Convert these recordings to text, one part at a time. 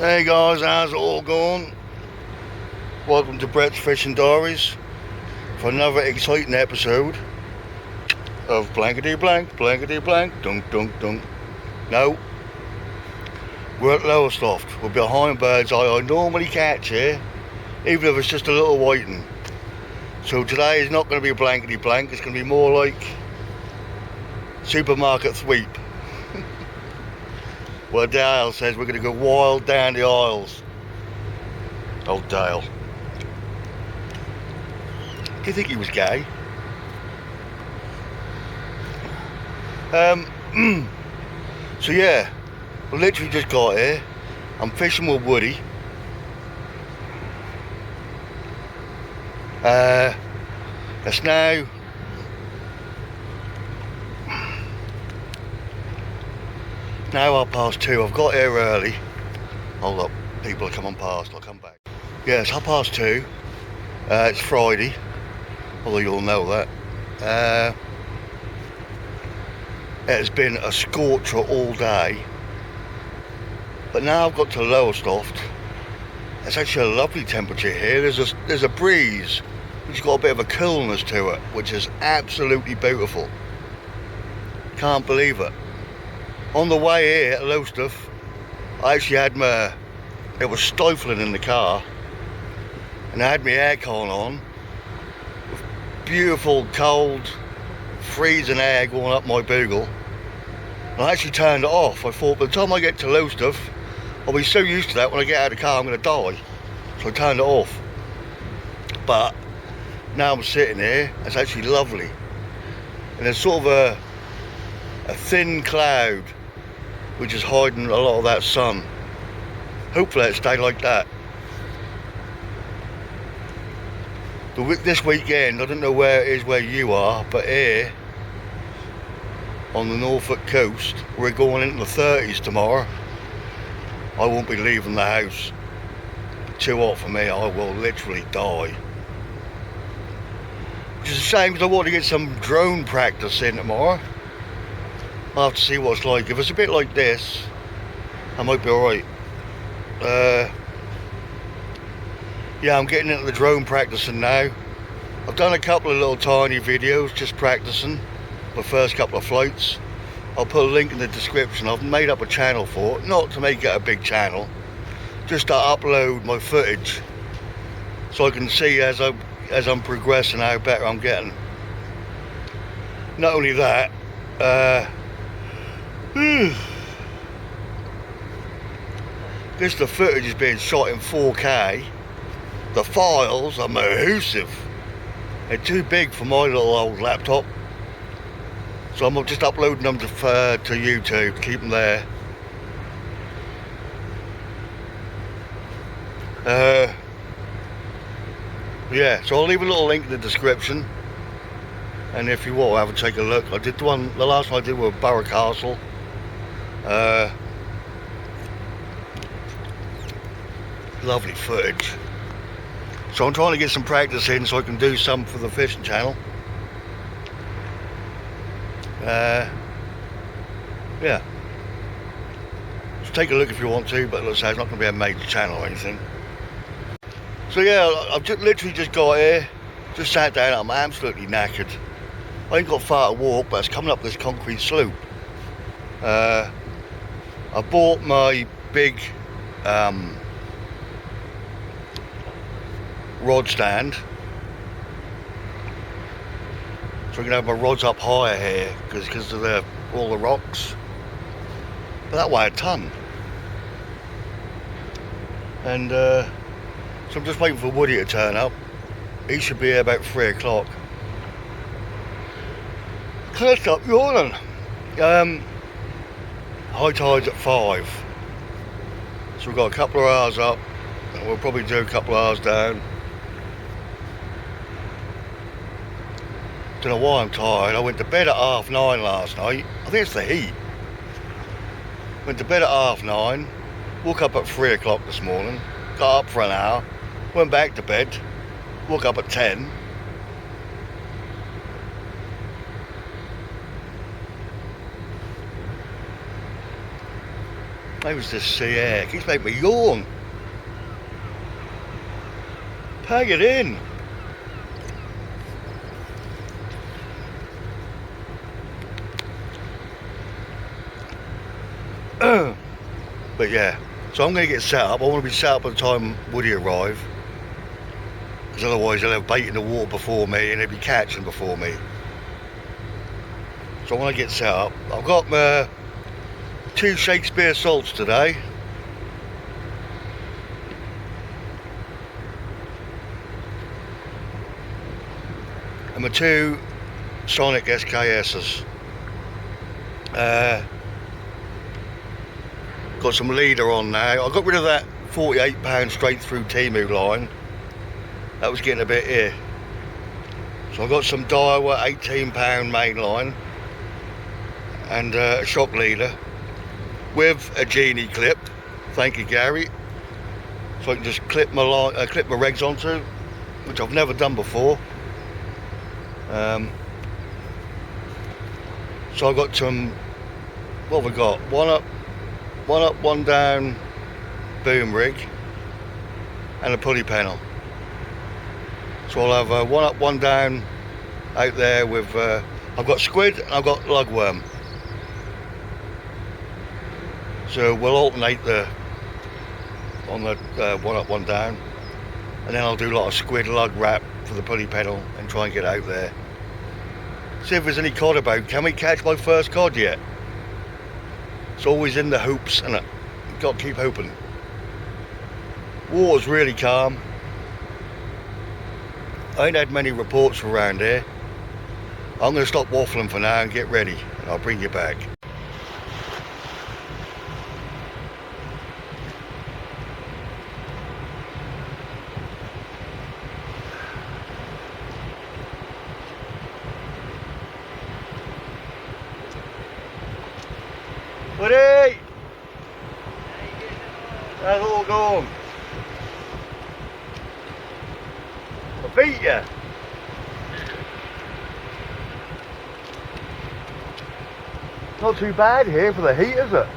Hey guys, how's it all going? Welcome to Brett's Fishing Diaries for another exciting episode of blankety blank, dunk dunk dunk. No, we're at Lowestoft. We're behind Birdseye. I normally catch here, even if it's just a little whiting. So today is not going to be a blankety blank, it's going to be more like supermarket sweep. Well, Dale says we're going to go wild down the aisles. Oh, Dale. Do you think he was gay? So yeah, I literally just got here. I'm fishing with Woody. It's now now 2:30. I've got here early. Hold up, people are coming past. I'll come back. Yeah, it's 2:30. It's Friday, although you'll know that. It has been a scorcher all day, but now I've got to Lowestoft. It's actually a lovely temperature here. There's a breeze, which has got a bit of a coolness to it, which is absolutely beautiful. Can't believe it. On the way here at Lowestoft, I actually had it was stifling in the car, and I had my aircon on, with beautiful cold, freezing air going up my bugle. And I actually turned it off. I thought by the time I get to Lowestoft, I'll be so used to that when I get out of the car I'm going to die. So I turned it off. But now I'm sitting here, it's actually lovely. And there's sort of a thin cloud which is hiding a lot of that sun. Hopefully it'll stay like that. This weekend, I don't know where it is where you are, but here on the Norfolk coast, we're going into the 30s tomorrow. I won't be leaving the house. Too hot for me, I will literally die. Which is a shame because I want to get some drone practice in tomorrow. I'll have to see what it's like. If it's a bit like this, I might be alright. Yeah, I'm getting into the drone practicing now. I've done a couple of little tiny videos just practicing my first couple of flights. I'll put a link in the description. I've made up a channel for it, not to make it a big channel, just to upload my footage so I can see as I'm progressing how better I'm getting. Not only that, because the footage is being shot in 4K, the files are massive. They're too big for my little old laptop, so I'm just uploading them to YouTube, keep them there. Yeah, so I'll leave a little link in the description, and if you want, have a take a look. I did the last one I did with Borough Castle. Lovely footage. So I'm trying to get some practice in so I can do some for the fishing channel. Yeah. So take a look if you want to, but let's say it's not going to be a major channel or anything. So yeah, I've literally just got here, just sat down. I'm absolutely knackered. I ain't got far to walk, but it's coming up this concrete slope. I bought my big rod stand, so I can have my rods up higher here because of all the rocks. But that weighed a ton. And so I'm just waiting for Woody to turn up. He should be here about 3 o'clock. Can't stop yawning. High tide's at 5, so we've got a couple of hours up, and we'll probably do a couple of hours down. Don't know why I'm tired. I went to bed at 9:30 last night. I think it's the heat. Went to bed at 9:30, woke up at 3 o'clock this morning, got up for an hour, went back to bed, woke up at 10. Maybe it's this sea air. It keeps making me yawn. Peg it in. But yeah, so I'm going to get set up. I want to be set up by the time Woody arrive, because otherwise they'll have bait in the water before me and they'll be catching before me. So I want to get set up. I've got my 2 Shakespeare salts today. And my 2 Sonic SKS's. Got some leader on now. I got rid of that £48 straight through Temu line. That was getting a bit here. So I got some Daiwa £18 main line and a shock leader with a genie clip. Thank you, Gary. So I can just clip my regs onto, which I've never done before. So I've got some. What have we got? One up, one down boom rig and a pulley panel. So I'll have one up, one down out there with I've got squid and I've got lugworm. So we'll alternate on the one up, one down, and then I'll do a lot of squid lug wrap for the pulley panel and try and get out there. See if there's any cod about. Can we catch my first cod yet? It's always in the hoops, and you've got to keep hoping. Water's really calm. I ain't had many reports around here. I'm going to stop waffling for now and get ready, and I'll bring you back. Buddy! How's it all going? I beat you. Not too bad here for the heat, is it? No,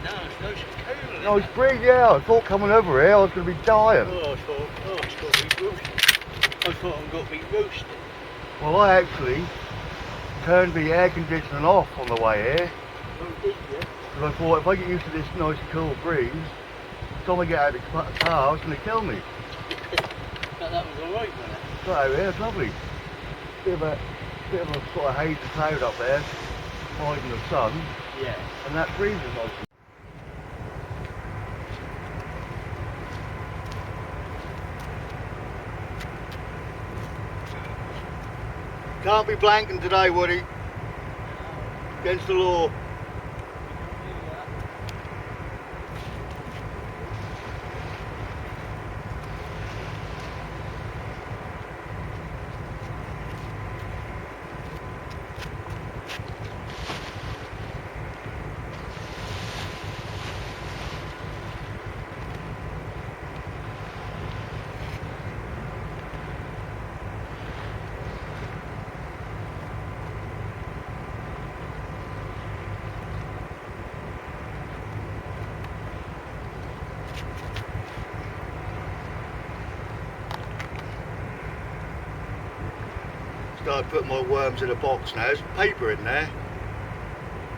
it's nice and cool. No, it's pretty, yeah. I thought coming over here I was going to be dying. Oh, it's got to be roasted. I thought I'm going to be roasted. Well, I actually turned the air conditioning off on the way here. Oh, did you? Because I thought if I get used to this nice cool breeze, the time I get out of the car, it's going to kill me. But that was alright, wasn't it? Got out here, it's lovely. Bit of a sort of hazy cloud up there, hiding the sun. Yeah. And that breeze is nice. Can't be blanking today, Woody. Against the law. Start putting my worms in a box now. There's paper in there.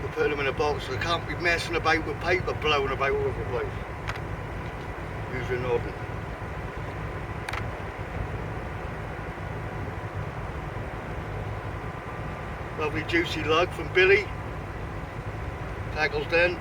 We're putting them in a box. I can't be messing about with paper blowing about all over the place. Use your nodding. Lovely juicy lug from Billy. Tackles Den.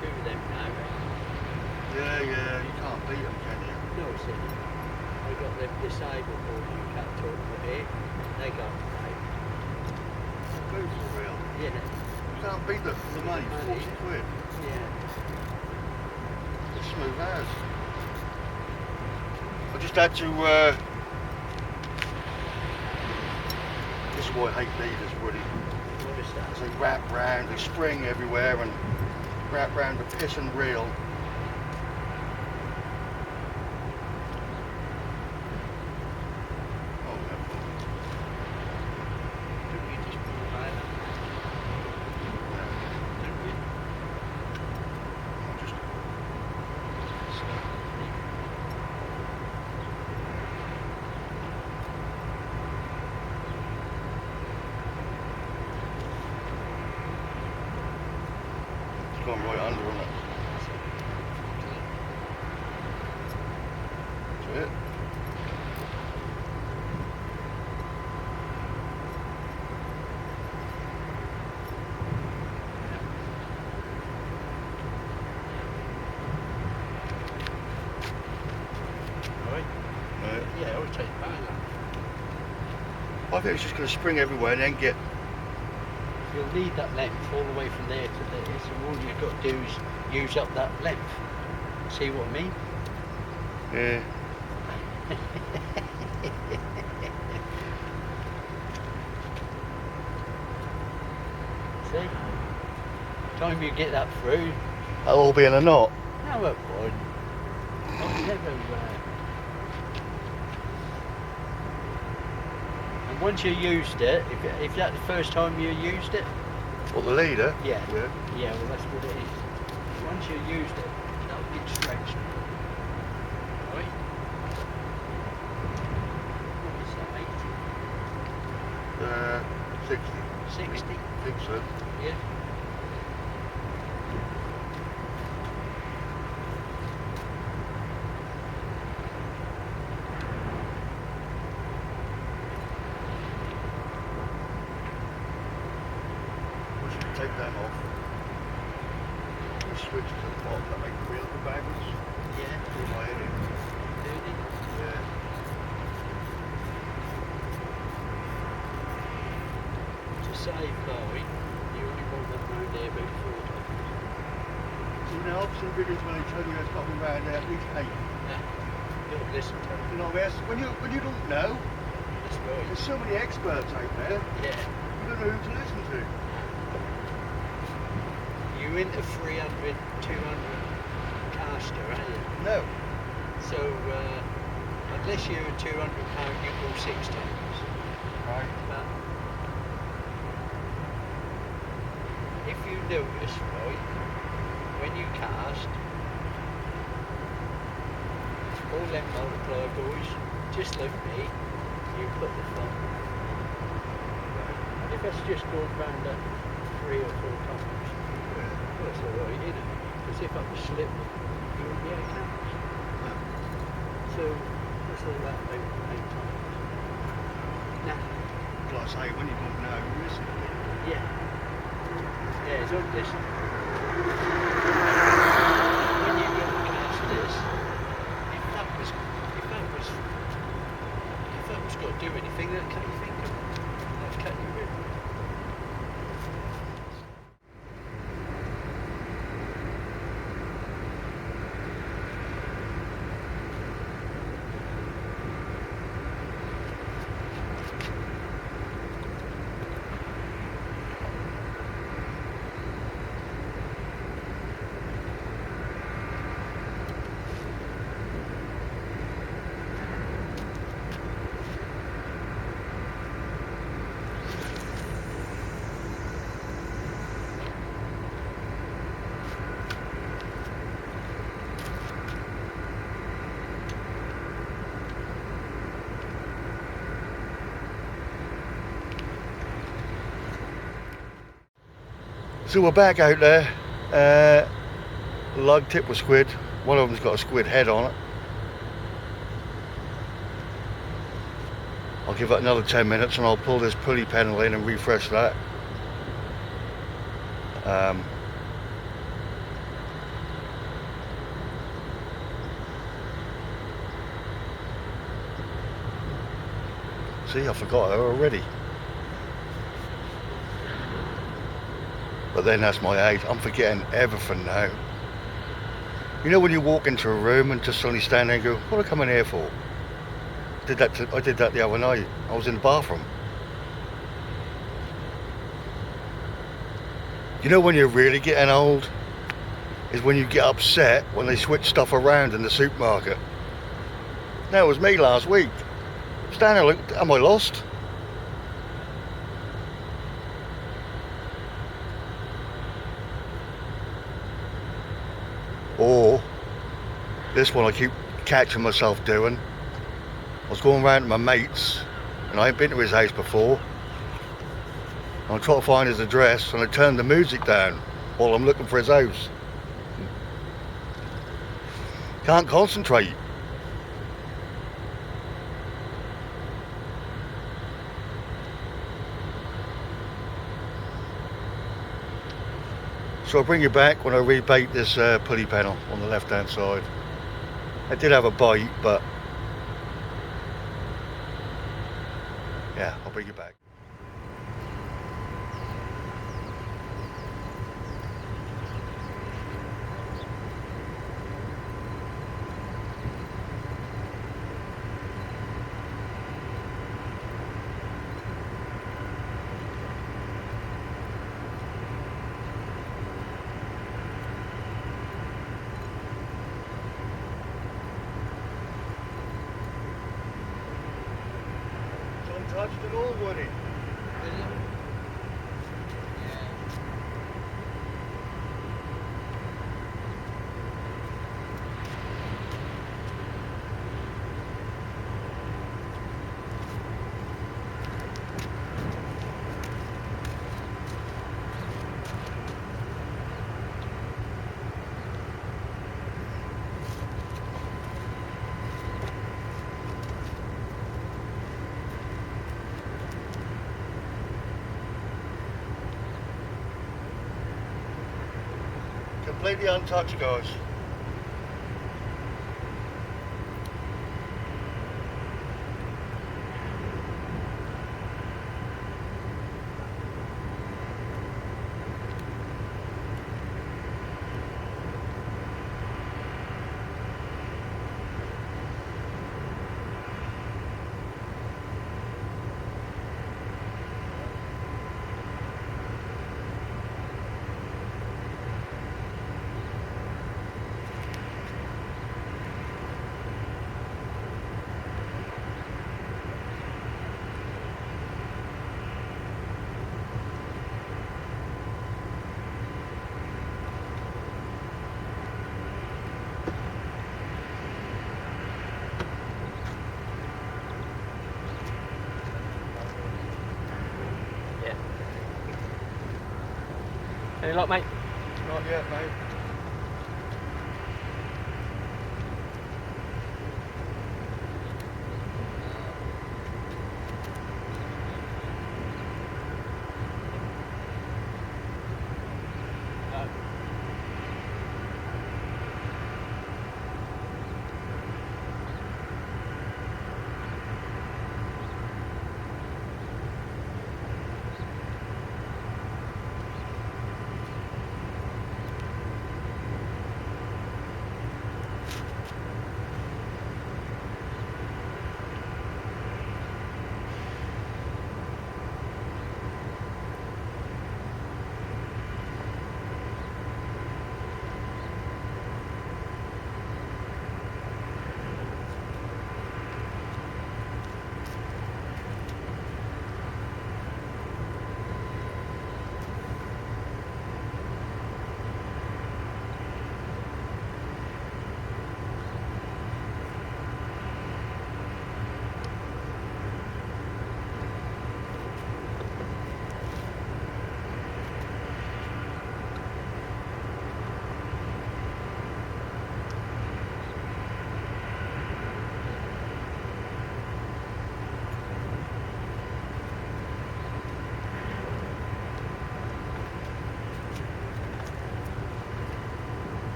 two of them now. Yeah, you can't beat them, can you? No, see, I got them disabled board you can't talk about it. They got paid. Go for real. Yeah, You can't beat the money, 40 quid. yeah. It's smooth as. I just had to, this is why I hate leaders, Woody. What is that? They wrap round, they spring everywhere and wrap round the piss and reel. Oh, no. Don't you just pull them out? Don't you? I'll just Stop. it's gone right under, isn't it? That's it. Right? Right. Yeah, I'll take that. I think it's just going to spring everywhere and then get. You'll need that length all the way from there to there, so all you've got to do is use up that length. See what I mean? Yeah. See? Time you get that through, That'll all be in a knot. no it won't. I'll never. And once you used it, if that's the first time you used it, What, the leader? yeah, Yeah. yeah, well that's what it is. Once you used it, that'll get stretched. Right? What is that, 60. 80? 60? I think so. Yeah. We should take that off. The switch to the bottom that make the wheel go backwards. Yeah. In my head. Dirty. Yeah. To save Chloe, you only want that round there about 4 times. So now I've seen videos when they tell you it's got to be round there at least 8. Don't listen to You her. know, when you don't know, That's right. there's so many experts out there, Yeah. you don't know who to listen to. You into 300, 200 caster, aren't you? No. So, unless you're a 200 pound, you go 6 times. Right. But if you notice, right, when you cast, all them multiply boys, just like me, you put the thumb. And if it's just going round that 3 or 4 times, well, that's alright, isn't it? Because if I was slipping, you wouldn't be able to cast. So, that's all that about 8 times. Nah, Like I say, when you don't know, you listen to people. yeah. Yeah, it's on this. When you go to cast this, if that was got to do anything, that'd cut your finger. That'd cut your rib. So we're back out there. Lug tip with squid. One of them's got a squid head on it. I'll give it another 10 minutes and I'll pull this pulley panel in and refresh that. See, I forgot her already. But then that's my age. I'm forgetting everything now. You know when you walk into a room and just suddenly stand there and go, what am I coming here for? I did that the other night. I was in the bathroom. You know when you're really getting old? Is when you get upset when they switch stuff around in the supermarket. That was me last week. Standing there like, am I lost? Or, this one I keep catching myself doing. I was going round to my mate's, and I ain't been to his house before. And I try to find his address, and I turn the music down while I'm looking for his house. Can't concentrate. So I'll bring you back when I rebait this pulley panel on the left hand side. I did have a bite, but yeah, I'll bring you back. Untouched at all, Woody. Completely untouched, guys. Any luck, mate? Not yet, mate.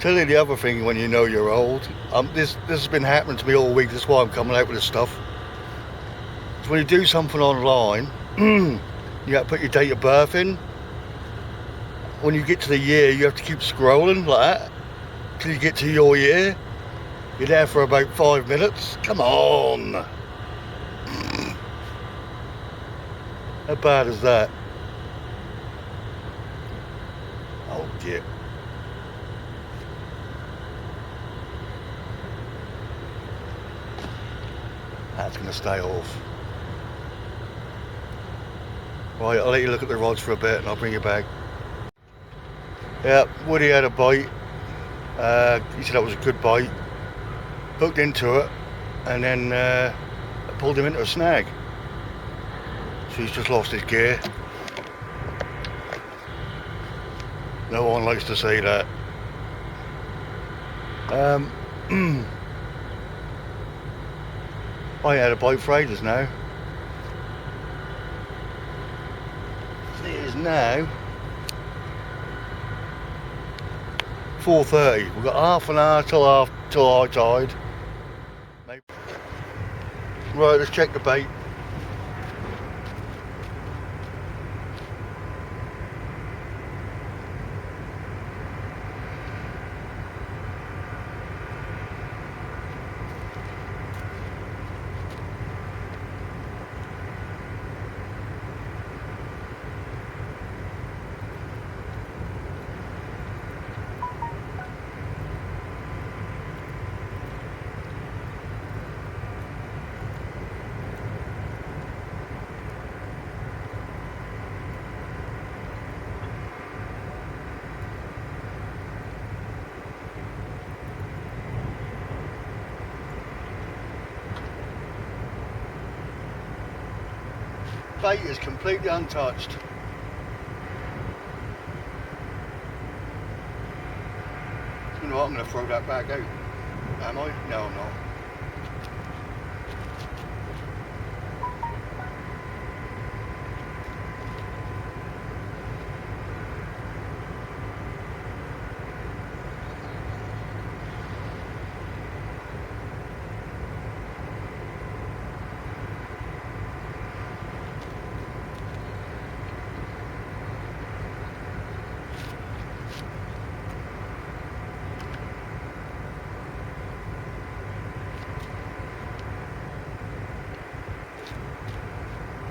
Tell you the other thing when you know you're old. This has been happening to me all week. That's why I'm coming out with this stuff. So when you do something online, you got to put your date of birth in. When you get to the year, you have to keep scrolling like that till you get to your year. You're there for about 5 minutes. Come on. How bad is that? Oh dear. That's going to stay off. Right, I'll let you look at the rods for a bit and I'll bring you back. Yeah, Woody had a bite. He said that was a good bite. Hooked into it and then pulled him into a snag. So he's just lost his gear. No one likes to say that. I had a bite for ages now. It is now 4:30. We've got half an hour till high tide. Maybe. Right, let's check the bait. Bait is completely untouched. You know what, I'm going to throw that back out. Am I? No, I'm not.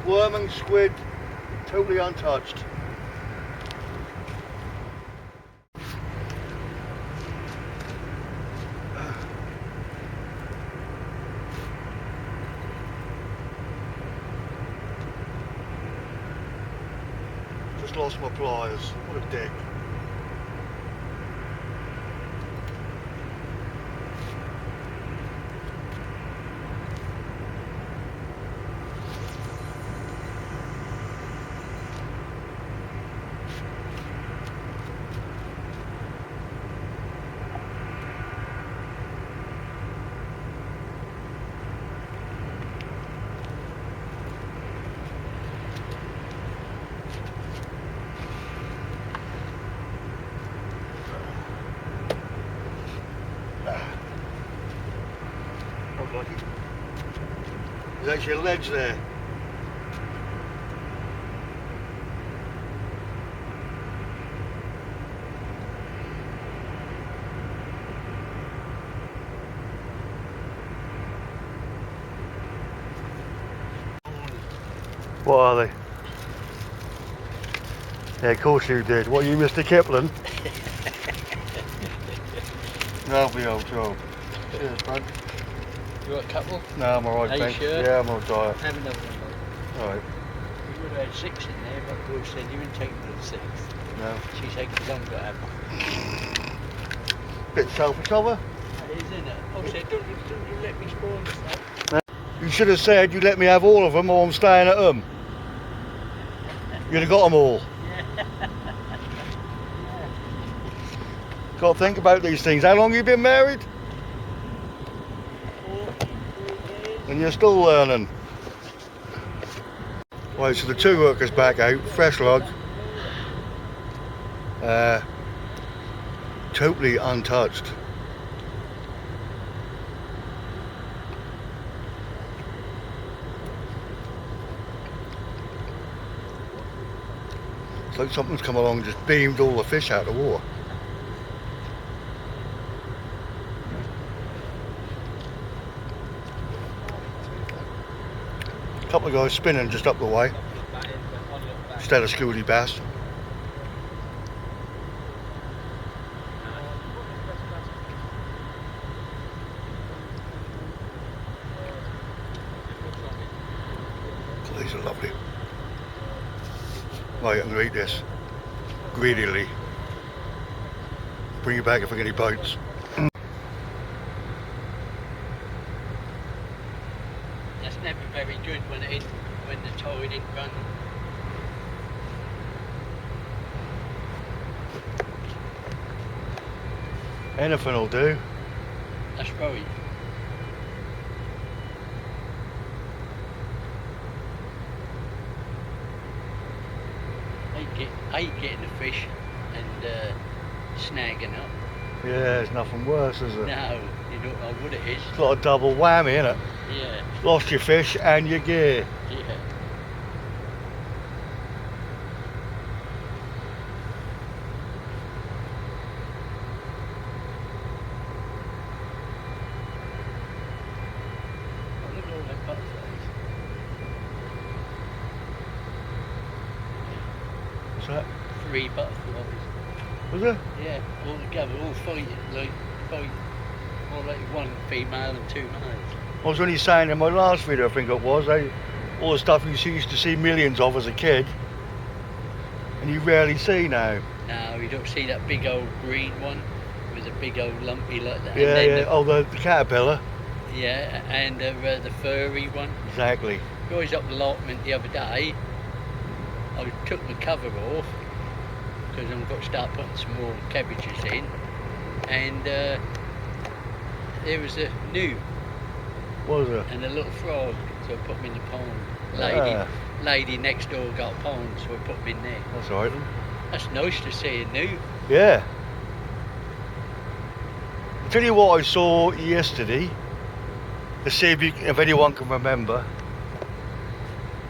Worm and squid, totally untouched. Just lost my pliers, what a dick. There's actually a ledge there. What are they? Yeah, of course you did. What, you Mr. Kipling? Lovely old job. Cheers, bud. You want a couple? No, I'm alright, Are thanks. you sure? Yeah, I'm all diet. Have another one. Alright. You would have had 6 in there, but George said you wouldn't take the 6th. No. She said you don't got to have one. Bit selfish of her. That is, isn't it? I said, don't you let me spoil the stuff. You should have said you'd let me have all of them or I'm staying at home. You'd have got them all. Got to think about these things. How long have you been married? 4 years. And you're still learning. Right, so the 2 workers back out, fresh log. Totally untouched. It's like something's come along and just beamed all the fish out of the water. A couple of guys spinning just up the way. Instead of schoolie bass. These are lovely. Right, I'm going to eat this greedily. Bring it back if I get any bites. That's never very good when the tide didn't run. Anything will do. That's right. I hate getting the fish and snagging up. Yeah, there's nothing worse, is there? No, you don't know what it is. It's like a double whammy, isn't it? Yeah. Lost your fish and your gear. Yeah. Look at all that butterflies. What's that? 3 butterflies. Was there? Yeah, all together, all fighting, all like one female and 2 males. I was only saying in my last video, I think it was, all the stuff you used to see millions of as a kid, and you rarely see now. No, you don't see that big old green one with a big old lumpy like that. Yeah, and then yeah. Oh, the caterpillar. Yeah, and the furry one. Exactly. I was up the allotment the other day. I took the cover off because I've got to start putting some more cabbages in, and there was a new What was it? and a little frog, so I put them in the pond. Ah. Lady next door got a pond, so I put them in there. That's all right then. That's nice to see a new. Yeah. I'll tell you what I saw yesterday. Let's see if anyone can remember.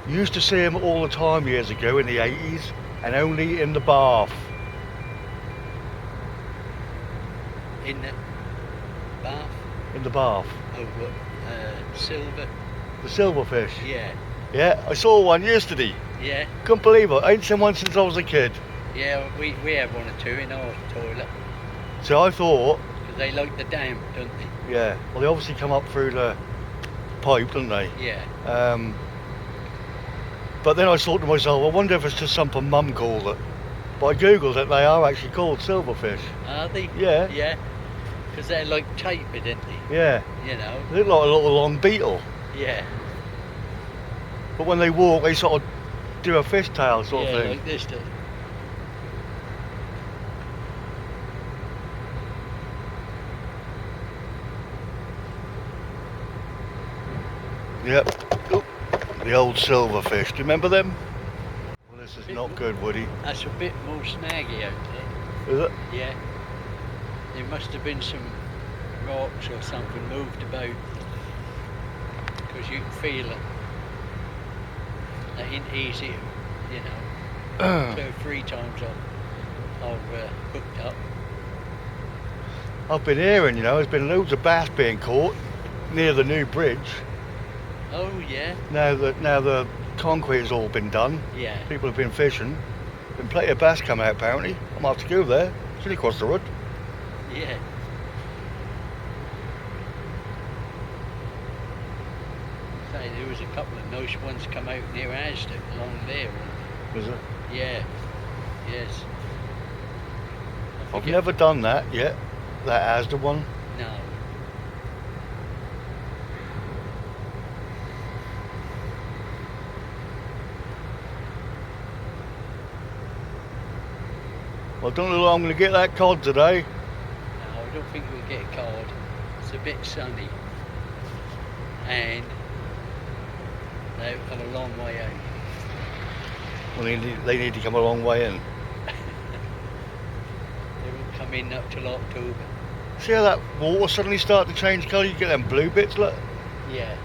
You used to see them all the time years ago in the 80s, and only in the bath. In the bath. In the bath. Oh, what? Silver. The silverfish. Yeah. Yeah, I saw one yesterday. Yeah. Couldn't believe it. I ain't seen one since I was a kid. Yeah, we have 1 or 2 in our toilet So I thought, because they like the damp, don't they? yeah, well they obviously come up through the pipe, don't they? Yeah. But then I thought to myself, I wonder if it's just something Mum called it. But I googled it, they are actually called silverfish. Are they? Yeah. Yeah. Because they're like tapered, aren't they? Yeah. You know? They look like a little long beetle. Yeah. But when they walk, they sort of do a fishtail sort yeah, of thing. like this does. Yep. Oop. The old silverfish. Do you remember them? Well, this is not good, Woody. That's a bit more snaggy out there. Is it? Yeah. There must have been some rocks or something moved about because you can feel it. That ain't easy, you know. 2 or 3 times I've hooked up. I've been hearing, you know, there's been loads of bass being caught near the new bridge. Oh yeah. Now the concrete has all been done. Yeah. People have been fishing. Been plenty of bass come out apparently. I might have to go there. It's only across the road. Yeah. Say there was a couple of nice ones come out near Asda along there. Was it? Yeah. Yes. I I've forget- never done that yet. That Asda one. No. Well, I don't know if I'm going to get that cod today. No, I don't think we'll get a cod. It's a bit sunny. And they've come a long way out. Well, they need to come a long way in. They won't come in up till October. See how that water suddenly started to change colour? You get them blue bits, look. Yeah,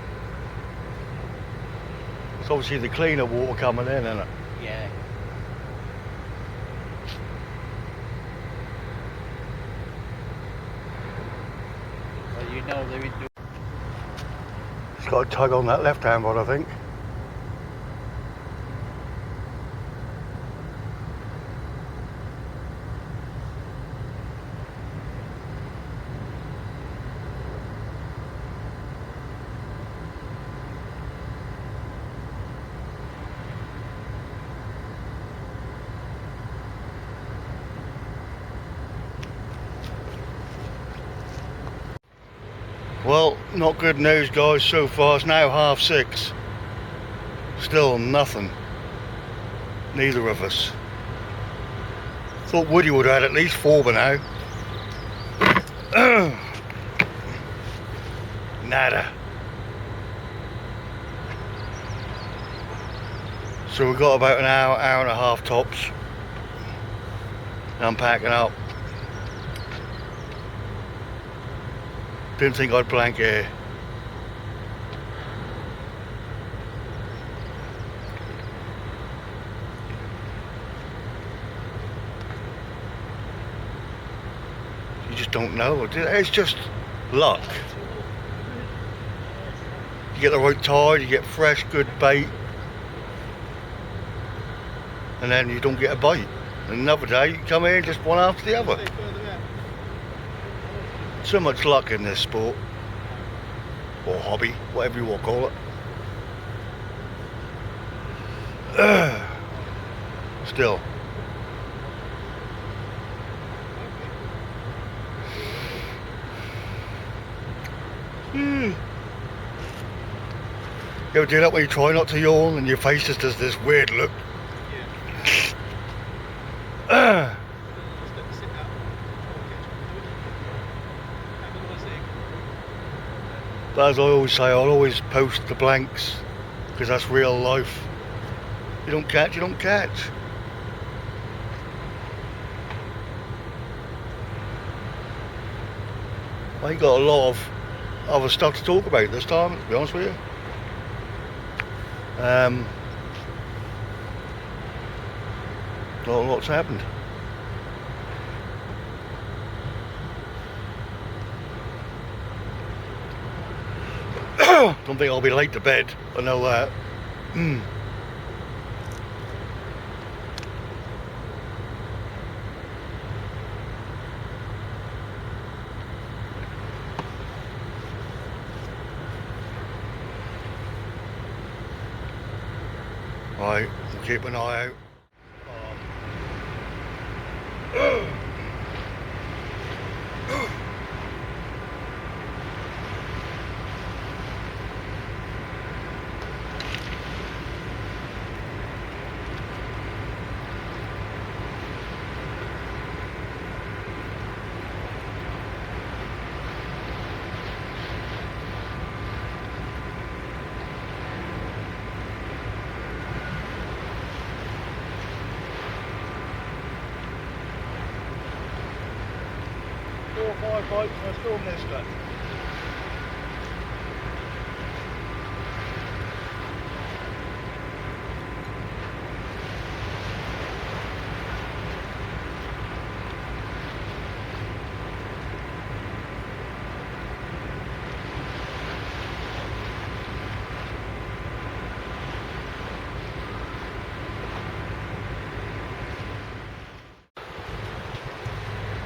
It's obviously the cleaner water coming in, isn't it? yeah. Well, you know they're in the... It's got a tug on that left hand rod, I think. Well, not good news, guys, so far. It's now 6:30. Still nothing. Neither of us. Thought Woody would have had at least 4 by now. Nada. So we've got about an hour, hour and a half tops. I'm packing up. Didn't think I'd blank here. You just don't know. It's just luck. You get the right tide, you get fresh, good bait, and then you don't get a bite. And another day, you come in just one after the other. So much luck in this sport, or hobby, whatever you want to call it. Still. You ever do that when you try not to yawn and your face just does this weird look? But as I always say, I'll always post the blanks, because that's real life. You don't catch, you don't catch. I ain't got a lot of other stuff to talk about this time, to be honest with you. Not a lot's happened. Don't think I'll be late to bed, I know that. Right, we'll keep an eye out. My bike, I still missed it.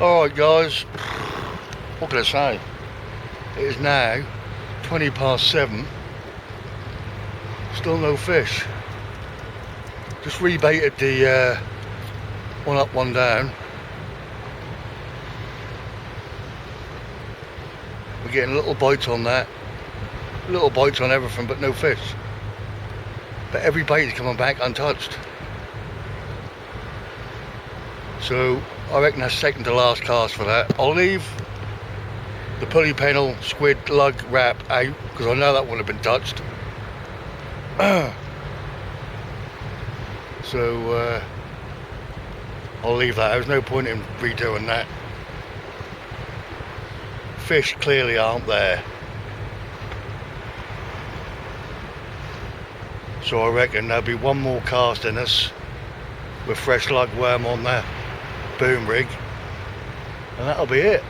Alright guys, what can I say? It is now 7:20. Still no fish. Just rebaited the one up, one down. We're getting little bites on that. Little bites on everything, but no fish. But every bait is coming back untouched. So I reckon that's second to last cast for that. I'll leave the pulley panel squid lug wrap out, because I know that wouldn't have been touched. So I'll leave that. There's no point in redoing that. fish clearly aren't there. So I reckon there'll be one more cast in us with fresh lugworm on the boom rig, and that'll be it.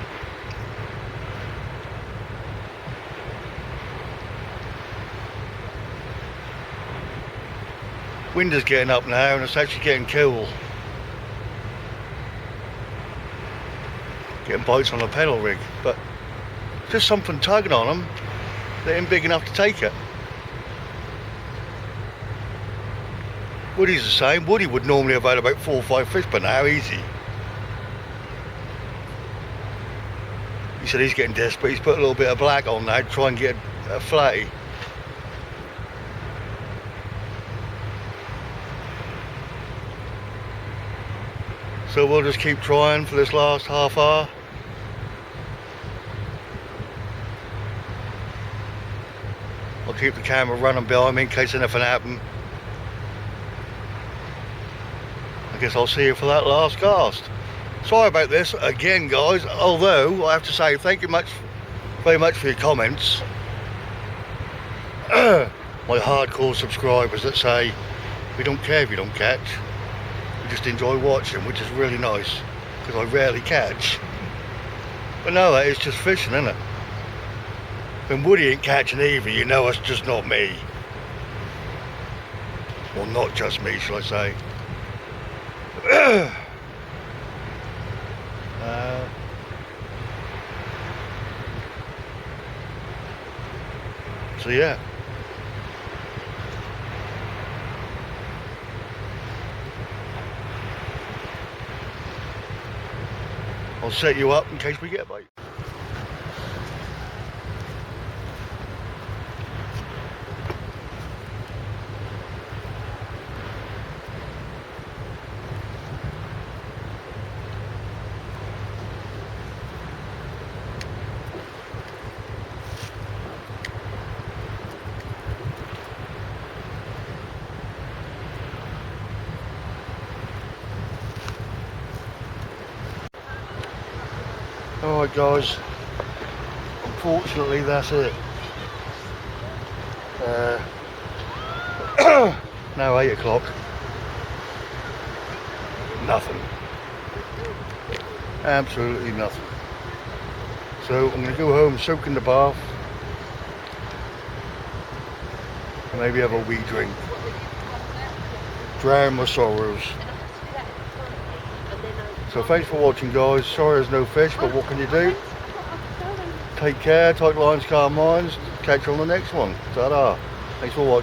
Wind is getting up now and it's actually getting cool. Getting bites on the pedal rig, but just something tugging on them that ain't big enough to take it. Woody's the same. Woody would normally have had about 4 or 5 fish by now, easy. He said he's getting desperate. He's put a little bit of black on now to try and get a flatty. So we'll just keep trying for this last half hour. I'll keep the camera running behind me in case anything happens. I guess I'll see you for that last cast. Sorry about this again, guys, although I have to say thank you very much for your comments. My hardcore subscribers that say we don't care if you don't catch, we just enjoy watching, which is really nice because I rarely catch. But no, that is just fishing, isn't it? When Woody ain't catching either, you know it's just not me. Well, not just me, shall I say. So yeah. I'll set you up in case we get a bite. Alright guys, unfortunately that's it. Now 8 o'clock. Nothing. Absolutely nothing. So I'm going to go home, soak in the bath, and maybe have a wee drink. Drown my sorrows. So thanks for watching, guys. Sorry there's no fish, but what can you do? Take care, tight lines, calm minds. Catch you on the next one. Ta-da. Thanks for watching.